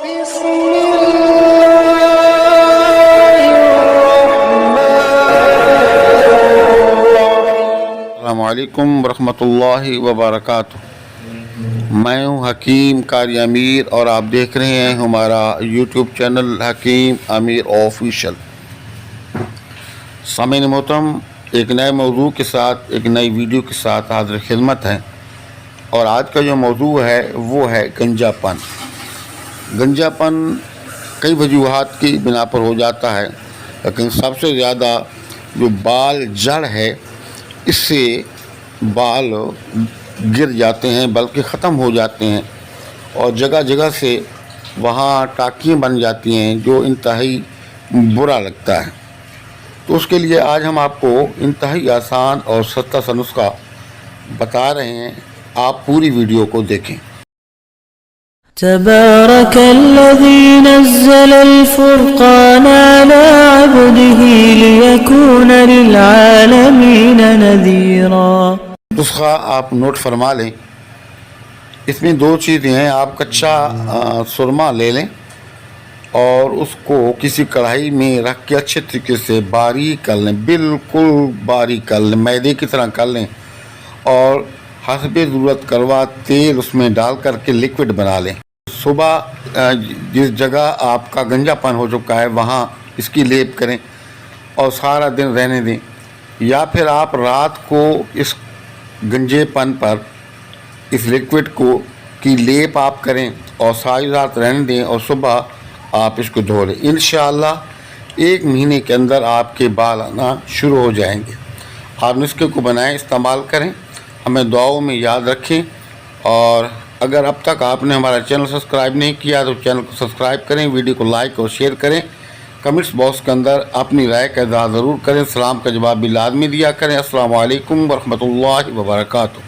السلام علیکم ورحمۃ اللہ وبرکاتہ۔ میں ہوں حکیم قاری امیر اور آپ دیکھ رہے ہیں ہمارا یوٹیوب چینل حکیم امیر آفیشل۔ سامعین محترم، ایک نئے موضوع کے ساتھ ایک نئی ویڈیو کے ساتھ حاضر خدمت ہیں، اور آج کا جو موضوع ہے وہ ہے گنجا پن۔ گنجا پن کئی وجوہات کی بنا پر ہو جاتا ہے، لیکن سب سے زیادہ جو بال جڑ ہے اس سے بال گر جاتے ہیں بلکہ ختم ہو جاتے ہیں، اور جگہ جگہ سے وہاں ٹاکیاں بن جاتی ہیں جو انتہائی برا لگتا ہے۔ تو اس کے لیے آج ہم آپ کو انتہائی آسان اور سستا سا نسخہ بتا رہے ہیں، آپ پوری ویڈیو کو دیکھیں۔ تبارك الذي نزل الفرقان على عبده ليكون للعالمين نذيرا۔ نسخہ آپ نوٹ فرما لیں، اس میں دو چیزیں ہیں۔ آپ کچا سرما لے لیں اور اس کو کسی کڑھائی میں رکھ کے اچھے طریقے سے باریک کر لیں، بالکل باریک کر لیں، میدے کی طرح کر لیں، اور حسب ضرورت کڑوا تیل اس میں ڈال کر کے لکوڈ بنا لیں۔ صبح جس جگہ آپ کا گنجا پن ہو چکا ہے وہاں اس کی لیپ کریں اور سارا دن رہنے دیں، یا پھر آپ رات کو اس گنجے پن پر اس لکوڈ کی لیپ آپ کریں اور ساری رات رہنے دیں، اور صبح آپ اس کو دھو لیں۔ انشاءاللہ 1 مہینے کے اندر آپ کے بال آنا شروع ہو جائیں گے۔ آپ نسخے کو بنائیں، استعمال کریں، ہمیں دعاؤں میں یاد رکھیں، اور اگر اب تک آپ نے ہمارا چینل سبسکرائب نہیں کیا تو چینل کو سبسکرائب کریں، ویڈیو کو لائک اور شیئر کریں، کمنٹس باکس کے اندر اپنی رائے کا اظہار ضرور کریں، سلام کا جواب بھی لازمی دیا کریں۔ السلام علیکم ورحمۃ اللہ وبرکاتہ۔